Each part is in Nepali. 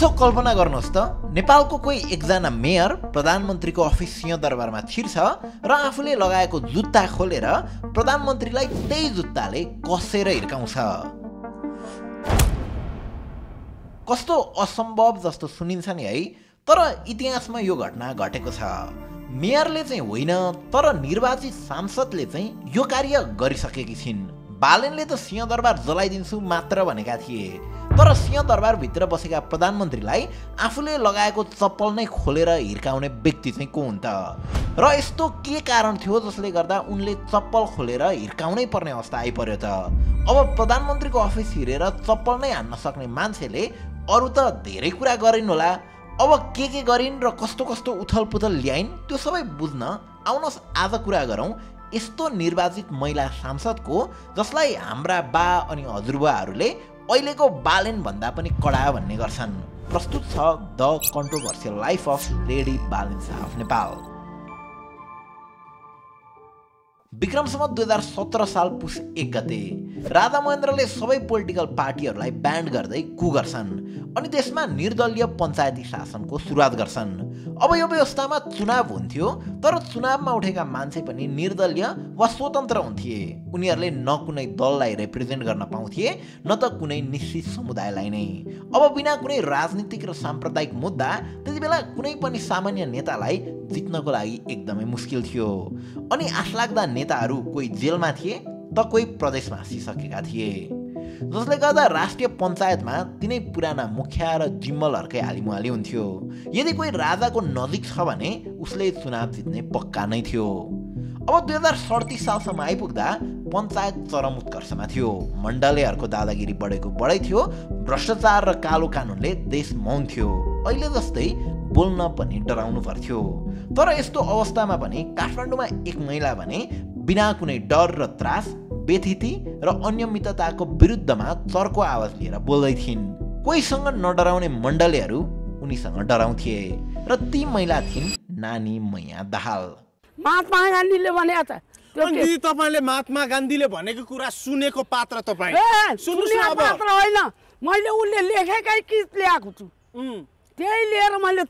यसो कल्पना गर्नुहोस् त, नेपालको कोही एकजना मेयर प्रधानमन्त्रीको अफिस सिंहदरबारमा छिर्छ र आफूले लगाएको जुत्ता खोलेर प्रधानमन्त्रीलाई त्यही जुत्ताले कसेर हिर्काउँछ। कस्तो असम्भव जस्तो सुनिन्छ नि है, तर इतिहासमा यो घटना घटेको छ। मेयरले चाहिँ होइन, तर निर्वाचित सांसदले चाहिँ यो कार्य गरिसकेकी छिन्। बालेनले त सिंहदरबार जलाइदिन्छु मात्र भनेका थिए, तर सिंहदरबारभित्र बसेका प्रधानमन्त्रीलाई आफूले लगाएको चप्पल नै खोलेर हिर्काउने व्यक्ति चाहिँ को हुन् त? र यस्तो के कारण थियो जसले गर्दा उनले चप्पल खोलेर हिर्काउनै पर्ने अवस्था आइपर्यो त? अब प्रधानमन्त्रीको अफिस हिरेर चप्पल नै हान्न सक्ने मान्छेले अरू त धेरै कुरा गरिन् होला, अब के गरिन् र कस्तो कस्तो उथलपुथल ल्याइन् त्यो सबै बुझ्न आउनुहोस् आज कुरा गरौँ यस्तो निर्वाचित महिला सांसदको, जसलाई हाम्रा बा अनि हजुरबाहरूले अहिलेको बालेन भन्दा पनि कडा भन्ने गर्छन्। प्रस्तुत छ the controversial life of lady Balen Shah of Nepal. Vikram Samvat 2017 साल पुस 1 गते राजा महेन्द्रले सबै पोलिटिकल पार्टीहरूलाई ब्यान्ड गर्दै कु गर्छन् अनि देशमा निर्दलीय पञ्चायती शासनको सुरुवात गर्छन्। अब यो व्यवस्थामा चुनाव हुन्थ्यो, तर चुनावमा उठेका मान्छे पनि निर्दलीय वा स्वतन्त्र हुन्थे। उनीहरूले न कुनै दललाई रिप्रेजेन्ट गर्न पाउँथे न त कुनै निश्चित समुदायलाई नै। अब बिना कुनै राजनीतिक र साम्प्रदायिक मुद्दा त्यति बेला कुनै पनि सामान्य नेतालाई जित्नको लागि एकदमै मुस्किल थियो। अनि आशलाग्दा नेताहरू कोही जेलमा थिए त कोही प्रदेशमा आसिसकेका थिए, जसले गर्दा राष्ट्रिय पञ्चायतमा तिनै पुराना मुखिया र जिम्मलहरूकै हालिमुहाली हुन्थ्यो। यदि कोही राजाको नजिक छ भने उसले चुनाव जित्ने पक्का नै थियो। अब 2037 सालसम्म आइपुग्दा पञ्चायत चरम उत्कर्षमा थियो। मण्डलेहरूको दादागिरी बढेको बढै थियो, भ्रष्टाचार र कालो कानुनले देश मौन थियो। अहिले जस्तै बोल्न पनि डराउनु पर्थ्यो। तर यस्तो अवस्थामा पनि काठमाडौँमा एक महिला भने बिना कुनै डर र त्रास, बेथिति र अनियमितताको विरुद्धमा चर्को आवाज लिएर बोल्दै थिइन्। कोहीसँग नडराउने मण्डलेहरू उनीसँग डराउँथे र ती महिला थिइन् नानी मैया दाहाल। महात्मा गान्धीले भने त अनि तपाईले महात्मा गान्धीले भनेको कुरा सुनेको पात्र तपाई सुन्नु पात्र होइन, मैले उनले लेखेकै गीत ल्याएको छु, त्यही लिएर मैले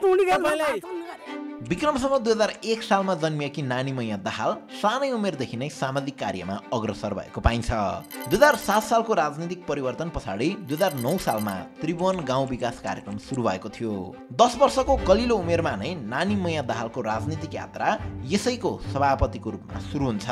विक्रम सम्वत 2001 सालमा जन्मिएकी नानी मैया दाहाल सानै उमेरदेखि नै सामाजिक कार्यमा अग्रसर भएको पाइन्छ। 2007 सालको राजनीतिक परिवर्तन पछाडि 2009 सालमा त्रिभुवन गाउँ विकास कार्यक्रम सुरु भएको थियो। 10 वर्षको कलिलो उमेरमा नै नानी मैया दाहालको राजनीतिक यात्रा यसैको सभापतिको रूपमा सुरु हुन्छ।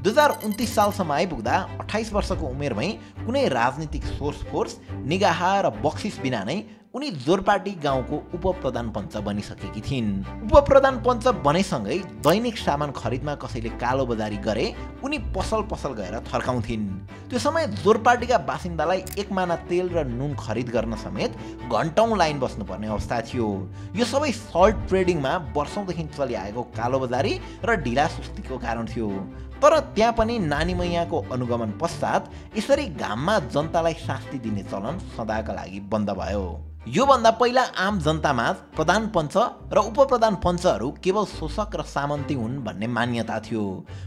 2029 सालसम्म आइपुग्दा 28 वर्षको उमेरमै कुनै राजनीतिक सोर्स फोर्स, निगाह र बक्सिस बिना नै उनी जोरपाटी गाउँको उपप्रधान पञ्च बनिसकेकी थिइन्। उपप्रधान पञ्च बनेसँगै दैनिक सामान खरिदमा कसैले कालो बजारी गरे उनी पसल पसल गएर थर्काउँथिन्। त्यो समय जोरपाटीका बासिन्दालाई एक माना तेल र नुन खरिद गर्न समेत घन्टौं लाइन बस्नुपर्ने अवस्था थियो। यो सबै सल्ट ट्रेडिङमा वर्षौंदेखि चलिआएको कालो बजारी र ढिला सुस्तीको कारण थियो। तर त्यहाँ पनि नानी मैयाको अनुगमन पश्चात यसरी घाममा जनतालाई शास्ति दिने चलन सदाका लागि बन्द भयो। यो भन्दा पहिला आम जनतामा प्रधान पञ्च र उपप्रधान पञ्चहरू केवल शोषक र सामन्ती हुन् भन्ने मान्यता थियो।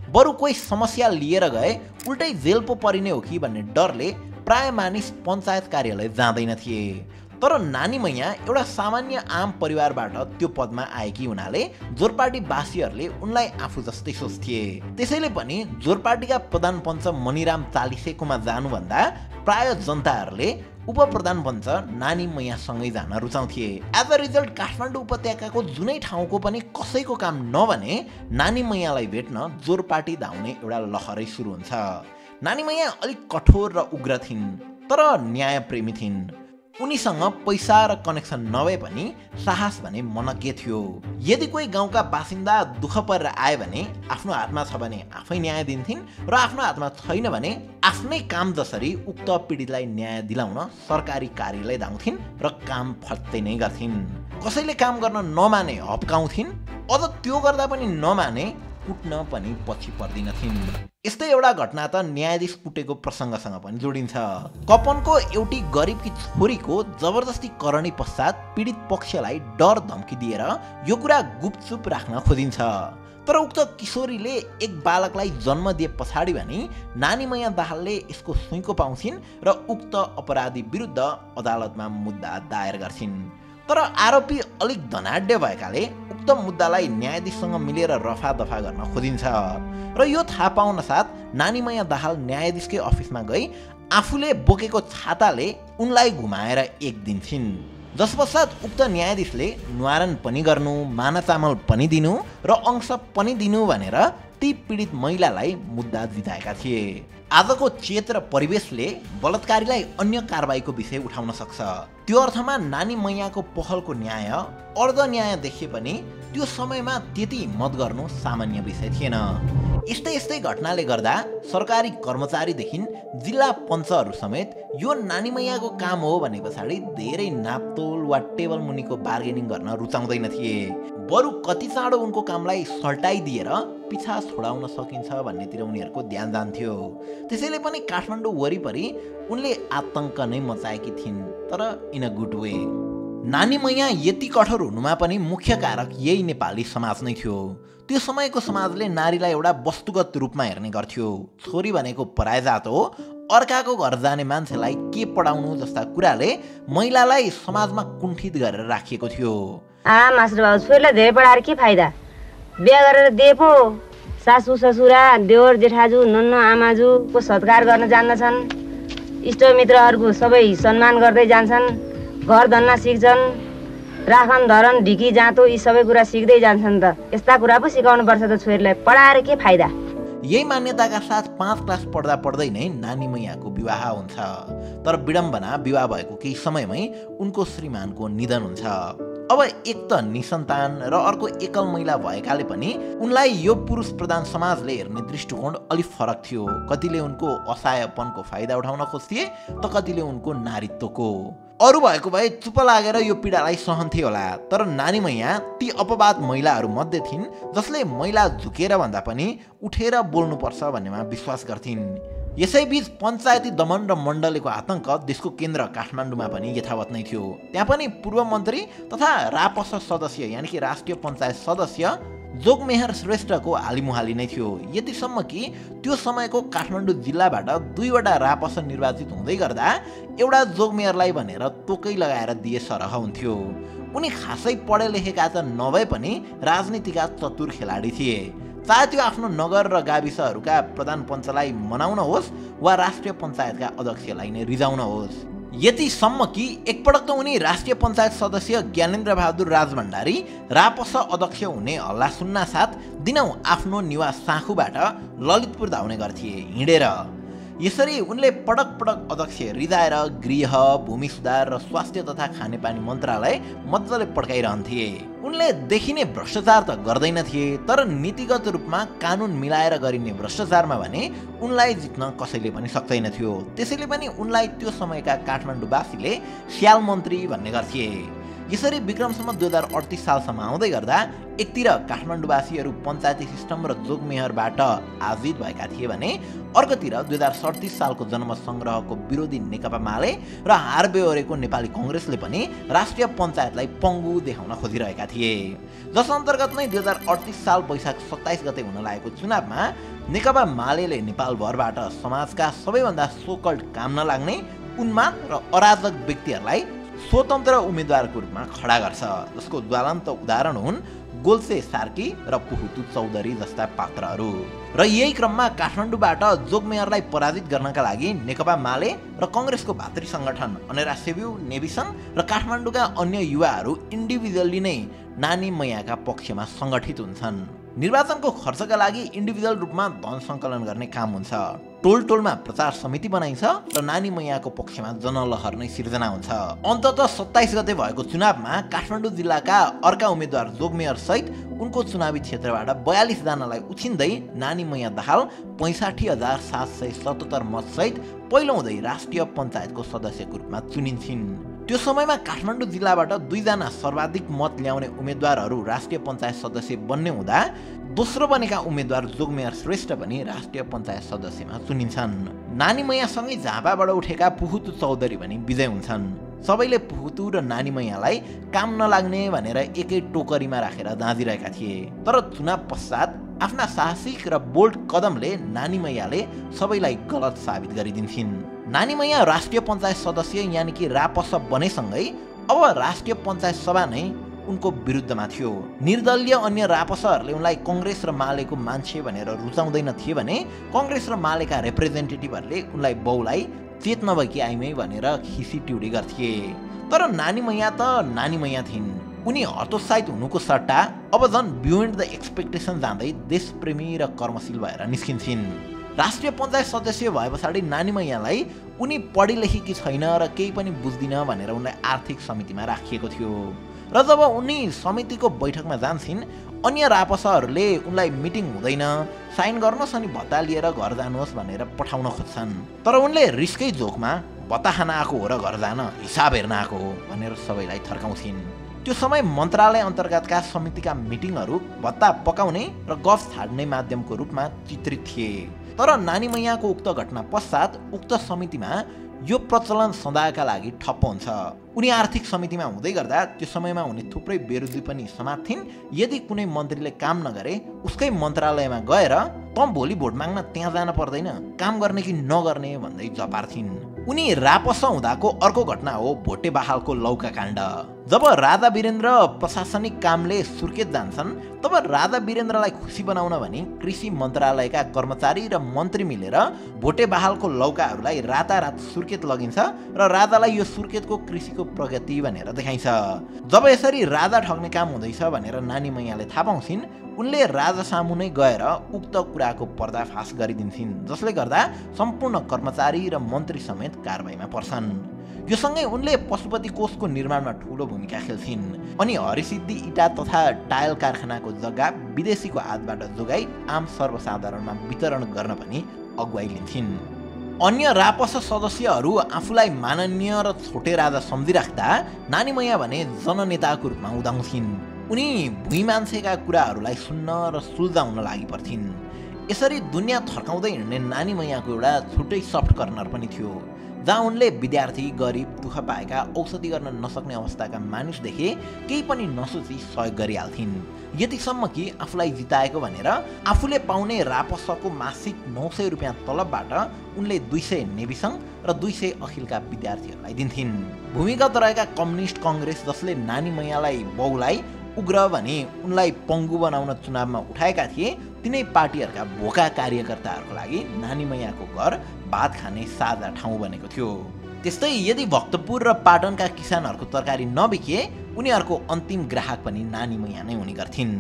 बरु कोही समस्या लिएर गए उल्टै जेल पो परिने हो कि भन्ने डरले प्राय मानिस पञ्चायत कार्यालय जाँदैन थिए। तर नानी मैया एउटा सामान्य आम परिवारबाट त्यो पदमा आएकी हुनाले जोरपाटी वासीहरूले उनलाई आफू जस्तै सोच्थे। त्यसैले पनि जोरपाटीका प्रधान पञ्च मणिराम चालिसेकोमा जानुभन्दा प्राय जनताहरूले उपप्रधान पञ्च नानी मैयासँगै जान रुचाउँथे। एज अ रिजल्ट काठमाडौँ उपत्यकाको जुनै ठाउँको पनि कसैको काम नभने नानी मैयालाई भेट्न जोरपाटी धाउने एउटा लहरै सुरु हुन्छ। नानी मैया अलिक कठोर र उग्र थिइन्, तर न्यायप्रेमी थिइन्। उनीसँग पैसा र कनेक्सन नभए पनि साहस भने मनज्ञ थियो। यदि कोही गाउँका बासिन्दा दुःख परेर आए भने आफ्नो हातमा छ भने आफै न्याय दिन्थिन् र आफ्नो हातमा छैन भने आफ्नै काम जसरी उक्त पीडितलाई न्याय दिलाउन सरकारी कार्यालय धाउँथिन् र काम फत्तै नै गर्थिन्। कसैले काम गर्न नमाने हप्काउँथिन्, अझ त्यो गर्दा पनि नमाने कुट्न पनि पछि पर्दिनथिन्। यस्तै एउटा घटना त न्यायाधीश कुटेको प्रसङ्गसँग पनि जोडिन्छ। कपनको एउटी गरिबकी छोरीको जबरजस्ती करणी पश्चात पीडित पक्षलाई डर धम्की दिएर यो कुरा गुपचुप राख्न खोजिन्छ। तर उक्त किशोरीले एक बालकलाई जन्म दिए पछाडि भने नानी मैया दाहालले यसको सुइँको पाउँछिन् र उक्त अपराधी विरुद्ध अदालतमा मुद्दा दायर गर्छिन्। तर आरोपी अलिक धनाढ्य भएकाले उक्त मुद्दालाई न्यायाधीशसँग मिलेर रफादफा गर्न खोजिन्छ र यो थाहा पाउन साथ नानीमैया दाहाल न्यायाधीशकै अफिसमा गई आफूले बोकेको छाताले उनलाई घुमाएर एक दिन्छन्। जसपश्चात उक्त न्यायाधीशले न्वारन पनि गर्नु, माना चामल पनि दिनु र अंश पनि दिनु भनेर ती पीडित महिलालाई मुद्दा जिताएका थिए। आजको चेत र परिवेशले बलात्कारीलाई अन्य कारबाहीको विषय उठाउन सक्छ। त्यो अर्थमा नानी मैयाको पहलको न्याय अर्ध न्याय देखिए पनि त्यो समयमा त्यति हिम्मत गर्नु सामान्य विषय थिएन। यस्तै घटनाले गर्दा सरकारी कर्मचारीदेखि जिल्ला पञ्चहरू समेत यो नानी मैयाको काम हो भने पछाडि धेरै नापतोल वा टेबल मुनिको बार्गेनिङ गर्न रुचाउँदैन थिए। बरु कति चाँडो उनको कामलाई सल्टाइदिएर पिछा छोडाउन सकिन्छ भन्नेतिर उनीहरूको ध्यान जान्थ्यो। त्यसैले पनि काठमाडौँ वरिपरि उनले आतंक नै मचाएकी थिइन्, तर इन अ गुड वे। नानी मैया यति कठोर हुनुमा पनि मुख्य कारक यही नेपाली समाज नै थियो। त्यो समयको समाजले नारीलाई एउटा वस्तुगत रूपमा हेर्ने गर्थ्यो। छोरी भनेको पराय जात हो, अर्काको घर जाने मान्छेलाई के पढाउनु जस्ता कुराले महिलालाई समाजमा कुण्ठित गरेर राखिएको थियो। मास्टर बाबु छोरीलाई धेरै पढाएर के फाइदा, बिहा गरेर दिए पो सासू ससुरा देवर जेठाजु नन्न आमाजुको सत्कार गर्न जान्दछन्, इष्टमित्रहरूको सबै सम्मान गर्दै जान्छन्, घर धन्ना सिक्छन्, राखन धरन ढिकी जाँतो यी सबै कुरा सिक्दै जान्छन्। त यस्ता कुरा पो सिकाउनु पर्छ त छोरीलाई, पढाएर के फाइदा। यही मान्यताका साथ 5 क्लास पढ्दा पढ्दै नै नानी मैयाको विवाह हुन्छ। तर विडम्बना विवाह भएको केही समयमै उनको श्रीमानको निधन हुन्छ। अब एक त निसन्तान र अर्को एकल महिला भएकाले पनि उनलाई यो पुरुष प्रधान समाजले हेर्ने दृष्टिकोण अलि फरक थियो। कतिले उनको असहायपनको फाइदा उठाउन खोज्थे त कतिले उनको नारीत्वको। अरू भएको भए चुप लागेर यो पीडालाई सहन्थे होला, तर नानी मैया ती अपवाद महिलाहरू मध्ये थिइन् जसले महिला झुकेर भन्दा पनि उठेर बोल्नुपर्छ भन्नेमा विश्वास गर्थिन्। यसैबीच पञ्चायती दमन र मण्डलीको आतंक देशको केन्द्र काठमाडौँमा पनि यथावत नै थियो। त्यहाँ पनि पूर्व मन्त्री तथा रापस सदस्य यानि कि राष्ट्रिय पञ्चायत सदस्य जोगमेहर श्रेष्ठको हालिमुहाली नै थियो। यतिसम्म कि त्यो समयको काठमाडौँ जिल्लाबाट 2वटा रापस निर्वाचित हुँदै गर्दा एउटा जोगमेहरलाई भनेर तोकै लगाएर दिए सरह हुन्थ्यो। उनी खासै पढे लेखेका त नभए पनि राजनीतिका चतुर खेलाडी थिए। चाहे त्यो आफ्नो नगर र गाविसहरूका प्रधान पञ्चलाई मनाउन होस् वा राष्ट्रिय पञ्चायतका अध्यक्षलाई नै रिजाउन होस्। यतिसम्म कि एकपटक त उनी राष्ट्रिय पञ्चायत सदस्य ज्ञानेन्द्र बहादुर राजभण्डारी रापस अध्यक्ष हुने हल्ला सुन्न साथ दिनौँ आफ्नो निवास साँखुबाट ललितपुर धाउने गर्थे हिँडेर। यसरी उनले पटक पटक अध्यक्ष रिजाएर गृह, भूमि सुधार र स्वास्थ्य तथा खानेपानी मन्त्रालय मजाले पड्काइरहन्थे। उनले देखिने भ्रष्टाचार त गर्दैनथे, तर नीतिगत रूपमा कानुन मिलाएर गरिने भ्रष्टाचारमा भने उनलाई जित्न कसैले पनि सक्दैनथ्यो। त्यसैले पनि उनलाई त्यो समयका काठमाडौँवासीले स्याल मन्त्री भन्ने गर्थे। यसरी विक्रमसम्म 2038 सालसम्म आउँदै गर्दा एकतिर काठमाडौँवासीहरू पञ्चायती सिस्टम र जोगमेहरबाट आजित भएका थिए भने अर्कोतिर 2037 सालको जनमत विरोधी नेकपा माले र हार बेहोरेको नेपाली कङ्ग्रेसले पनि राष्ट्रिय पञ्चायतलाई पङ्गु देखाउन खोजिरहेका थिए। जस अन्तर्गत नै 2038 साल वैशाख 27 गते हुन लागेको चुनावमा नेकपा मालेले नेपालभरबाट समाजका सबैभन्दा सोकल्ड काम नलाग्ने उन्माद र अराजक व्यक्तिहरूलाई स्वतन्त्र उम्मेदवारको रूपमा खडा गर्छ, जसको ज्वलन्त उदाहरण हुन् गोल्से सार्की र पुहुतु चौधरी जस्ता पात्रहरू। र यही क्रममा काठमाडौँबाट जोगमेहरलाई पराजित गर्नका लागि नेकपा माले र कङ्ग्रेसको भातृ सङ्गठन अनेरा सेब्यू, नेभिसन र काठमाडौँका अन्य युवाहरू इन्डिभिजुअली नै नानी मैयाका पक्षमा सङ्गठित हुन्छन्। निर्वाचनको खर्चका लागि इन्डिभिजुअल रूपमा धन सङ्कलन गर्ने काम हुन्छ। टोल टोलमा प्रचार समिति बनाइन्छ र नानी मैयाको पक्षमा जनलहर नै सिर्जना हुन्छ। अन्ततः 27 गते भएको चुनावमा काठमाडौँ जिल्लाका अर्का उम्मेद्वार जोगमेहर सहित उनको चुनावी क्षेत्रबाट 42 जनालाई उछिन्दै नानी मैया दाहाल 65,777 मतसहित पहिलो हुँदै राष्ट्रिय पञ्चायतको सदस्यको रूपमा चुनिन्छन्। त्यो समयमा काठमाडौँ जिल्लाबाट 2 जना सर्वाधिक मत ल्याउने उम्मेद्वारहरू राष्ट्रिय पञ्चायत सदस्य बन्ने हुँदा दोस्रो बनेका उम्मेद्वार जोगमेहर श्रेष्ठ पनि राष्ट्रिय पञ्चायत सदस्यमा चुनिन्छन्। नानी मैयासँगै झापाबाट उठेका पुहुतु चौधरी पनि विजय हुन्छन्। सबैले पुहुतु र नानी मैयालाई काम नलाग्ने भनेर एकै टोकरीमा राखेर दाँजिरहेका थिए। तर चुनाव पश्चात आफ्ना साहसिक र बोल्ड कदमले नानी मैयाले सबैलाई गलत साबित गरिदिन्छन्। नानी मैया राष्ट्रिय पञ्चायत सदस्य यानि कि रापस बनेसँगै अब राष्ट्रिय पञ्चायत सभा नै उनको विरुद्धमा थियो। निर्दलीय अन्य रापसहरूले उनलाई कङ्ग्रेस र मालेको मान्छे भनेर रुचाउँदैन थिए भने कङ्ग्रेस र मालेका रिप्रेजेन्टेटिभहरूले उनलाई बाउलाई चेत नभएकी आइमै भनेर खिसी टिउडी गर्थे। तर नानी मैया त नानी मैया थिइन्। उनी हतोत्साहित हुनुको सट्टा अब झन् बियोन्ड द एक्सपेक्टेसन जाँदै देशप्रेमी र कर्मशील भएर निस्किन्छन्। राष्ट्रिय पञ्चायत सदस्य भए पछाडि नानी मैयालाई उनी पढी लेखेकी छैन र केही पनि बुझ्दिन भनेर उनलाई आर्थिक समितिमा राखिएको थियो। र जब उनी समितिको बैठकमा जान्छन् अन्य रापसहरूले उनलाई मिटिङ हुँदैन, साइन गर्नुहोस् अनि भत्ता लिएर घर जानुहोस् भनेर पठाउन खोज्छन्। तर उनले रिसकै जोकमा भत्ता खान आएको हो र घर जान हिसाब हेर्न आएको हो भनेर सबैलाई थर्काउँछिन्। त्यो समय मन्त्रालय अन्तर्गतका समितिका मिटिङहरू भत्ता पकाउने र गफ छाड्ने माध्यमको रूपमा चित्रित थिए। तर नानी मैयाको उक्त घटना पश्चात उक्त समितिमा यो प्रचलन सदाका लागि ठप्प हुन्छ। उनी आर्थिक समितिमा हुँदै गर्दा त्यो समयमा हुने थुप्रै विरोधी पनि समात्थिन्। यदि कुनै मन्त्रीले काम नगरे उसकै मन्त्रालयमा गएर तँ भोलि भोट माग्न त्यहाँ जान पर्दैन, काम गर्ने कि नगर्ने भन्दै जपार्थिन्। उनी रापस हुँदाको अर्को घटना हो भोटे बहालको लौका काण्ड। जब राजा वीरेन्द्र प्रशासनिक कामले सुर्खेत जान्छन् तब राजा वीरेन्द्रलाई खुसी बनाउन भनी कृषि मन्त्रालयका कर्मचारी र मन्त्री मिलेर भोटे बहालको लौकाहरूलाई रातारात सुर्खेत लगिन्छ र राजालाई यो सुर्खेतको कृषिको प्रगति भनेर देखाइन्छ। जब यसरी राजा ठग्ने काम हुँदैछ भनेर नानी मैयाले थाहा पाउँछिन्, उनले राजा सामु नै गएर उक्त कुराको पर्दाफास गरिदिन्छन्, जसले गर्दा सम्पूर्ण कर्मचारी र मन्त्री समेत कारबाहीमा पर्छन्। यो सँगै उनले पशुपति कोषको निर्माणमा ठूलो भूमिका खेल्छिन् अनि हरिसिद्धि इटा तथा टायल कारखानाको जग्गा विदेशीको हातबाट जोगाई आम सर्वसाधारणमा वितरण गर्न पनि अगुवाई लिन्छन्। अन्य रापस सदस्यहरू आफूलाई माननीय र छोटे राजा सम्झिराख्दा नानी मैया भने जननेताको रूपमा उदाउँछिन्। उनी भुइँ मान्छेका कुराहरूलाई सुन्न र सुल्झाउन लागि पर्थिन्। यसरी दुनियाँ थर्काउँदै हिँड्ने नानी मैयाको एउटा छुट्टै सफ्ट कर्नर पनि थियो, जहाँ उनले विद्यार्थी, गरिब, दुःख पाएका, औषधि गर्न नसक्ने अवस्थाका मानिसदेखि केही पनि नसोची सहयोग गरिहाल्थिन्। यतिसम्म कि आफूलाई जिताएको भनेर आफूले पाउने रापसको मासिक 900 रुपियाँ तलबबाट उनले 200 नेविसङ्घ र 200 अखिलका विद्यार्थीहरूलाई दिन्थिन्। भूमिगत रहेका कम्युनिस्ट कङ्ग्रेस जसले नानी मैयालाई बाउलाई उग्र भनी उनलाई पङ्गु बनाउन चुनावमा उठाएका थिए, तिनै पार्टीहरूका भोका कार्यकर्ताहरूको लागि नानी मैयाको घर भात खाने साझा ठाउँ बनेको थियो। त्यस्तै यदि भक्तपुर र पाटनका किसानहरूको तरकारी नबिके उनीहरूको अन्तिम ग्राहक पनि नानी मैया नै हुने गर्थिन्।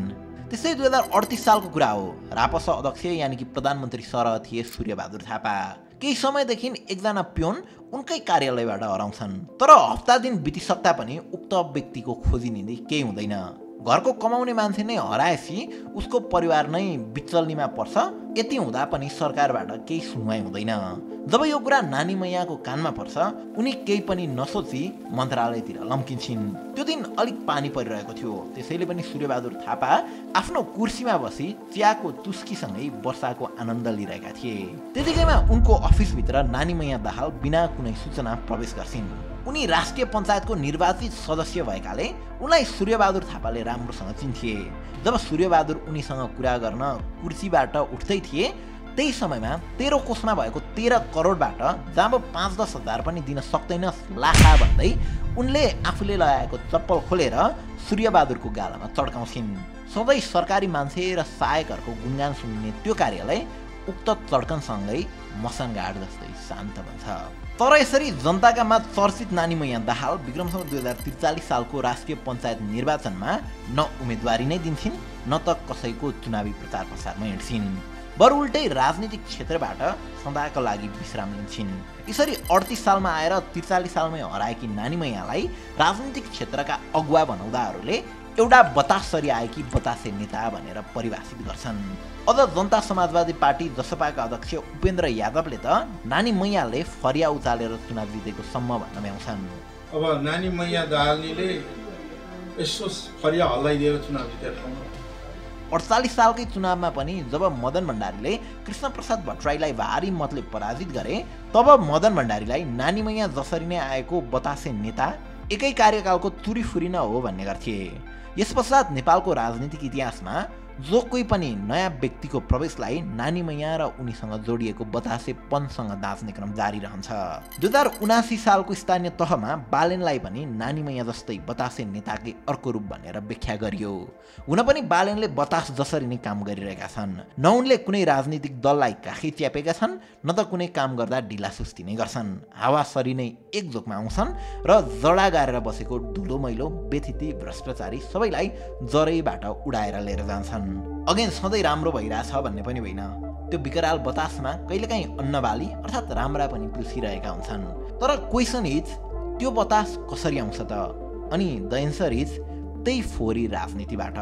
त्यस्तै 2038 सालको कुरा हो। रापस अध्यक्ष यानि कि प्रधानमन्त्री सरह थिए सूर्यबहादुर थापा। केही समयदेखि एकजना पियोन उनकै कार्यालयबाट हराउँछन्, तर हप्ता दिन बितिसक्दा पनि उक्त व्यक्तिको खोजिनिधि केही हुँदैन। घरको कमाउने मान्छे नै हराएपछि उसको परिवार नै बिचल्नीमा पर्छ। यति हुँदा पनि सरकारबाट केही सुनवाई हुँदैन। जब यो कुरा नानी मैयाको कानमा पर्छ, उनी केही पनि नसोची मन्त्रालयतिर लम्किन्छन्। त्यो दिन अलिक पानी परिरहेको थियो, त्यसैले पनि सूर्यबहादुर थापा आफ्नो कुर्सीमा बसी चियाको चुस्कीसँगै वर्षाको आनन्द लिइरहेका थिए। त्यतिकैमा उनको अफिसभित्र नानी मैया दाहाल बिना कुनै सूचना प्रवेश गर्छिन्। उनी राष्ट्रिय पञ्चायतको निर्वाचित सदस्य भएकाले उनलाई सूर्यबहादुर थापाले राम्रोसँग चिन्थे। जब सूर्यबहादुर उनीसँग कुरा गर्न कुर्सीबाट उठ्दै थिए, त्यही समयमा 13 कोषमा भएको 13 करोडबाट जब 5-10 हजार पनि दिन सक्दैन लाखा भन्दै उनले आफूले लगाएको चप्पल खोलेर सूर्यबहादुरको गालामा चड्काउँछिन्। सधैँ सरकारी मान्छे र सहायकहरूको गुणगान सुन्ने त्यो कार्यालय उक्त चड्कनसँगै मसानघाट जस्तै शान्त बन्छ। तर यसरी जनताका माझ चर्चित नानी मैया दाहाल विक्रमसँग 2043 सालको राष्ट्रिय पञ्चायत निर्वाचनमा न उम्मेदवारी नै दिन्छन्, न त कसैको चुनावी प्रचार प्रसारमा हिँड्छिन्। बरु उल्टै राजनीतिक क्षेत्रबाट सदाका लागि विश्राम लिन्छन्। यसरी 38 सालमा आएर 43 सालमै हराएकी नानी मैयालाई राजनीतिक क्षेत्रका अगुवा बनाउँदाहरूले एउटा बतासरी आएकी बतासे नेता भनेर परिभाषित गर्छन्। अझ जनता समाजवादी पार्टी जसपाका अध्यक्ष उपेन्द्र यादवले त नानी मैयाले फरिया उचालेर चुनाव जितेको सम्म भन्न भ्याउँछन्। अब नानी मैया दाहालले यसो फरिया हल्लाइदिएर चुनाव जितेको 48 सालकै चुनावमा पनि जब मदन भण्डारीले कृष्ण प्रसाद भट्टराईलाई भारी मतले पराजित गरे, तब मदन भण्डारीलाई नानी मैया जसरी नै आएको बतासे नेता एकै कार्यकालको चुरीफुरी न हो भन्ने गर्थे। यस पश्चात नेपालको राजनीतिक इतिहासमा जो कोही पनि नयाँ व्यक्तिको प्रवेशलाई नानी मैया र उनीसँग जोडिएको बतासेपनसँग दाँच्ने क्रम जारी रहन्छ। 2079 सालको स्थानीय तहमा बालेनलाई पनि नानी मैया जस्तै बतासे नेताकै अर्को रूप भनेर व्याख्या गरियो। हुन पनि बालेनले बतास जसरी नै काम गरिरहेका छन्। न उनले कुनै राजनीतिक दललाई काखै च्यापेका छन्, न त कुनै काम गर्दा ढिलासुस्ती नै गर्छन्। हावासरी नै एक जोकमा आउँछन् र जडा गारेर बसेको धुलो मैलो बेथिती भ्रष्टाचारी सबैलाई जरैबाट उडाएर लिएर जान्छन्। अगेन सधैँ राम्रो भइरहेछ भन्ने पनि होइन। त्यो विकराल बतासमा कहिलेकाहीँ अन्नबाली अर्थात् राम्रा पनि पिल्सिरहेका हुन्छन्। तर क्वेसन इज त्यो बतास कसरी आउँछ त? अनि द एन्सर इज त्यही फोहोरी राजनीतिबाट।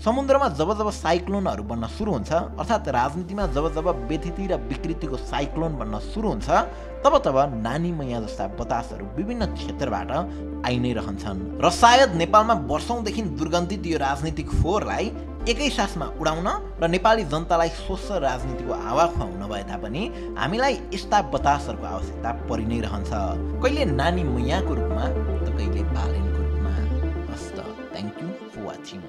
समुद्रमा जब जब साइक्लोनहरू बन्न सुरु हुन्छ, अर्थात् राजनीतिमा जब जब बेथिती र विकृतिको साइक्लोन बन्न सुरु हुन्छ, तब तब नानी मैया जस्ता बतासहरू विभिन्न क्षेत्रबाट आइ नै रहन्छन्। र सायद नेपालमा वर्षौंदेखि दुर्गन्धित यो राजनीतिक फोहोरलाई एकै सासमा उडाउन र नेपाली जनतालाई स्वच्छ राजनीतिको हावा खुवाउन भए तापनि हामीलाई यस्ता बतासहरूको आवश्यकता परि नै रहन्छ। कहिले नानी मैयाको रूपमा त कहिले बालेनको रूपमा। हस्त, थ्याङ्क यू फर वाचिङ।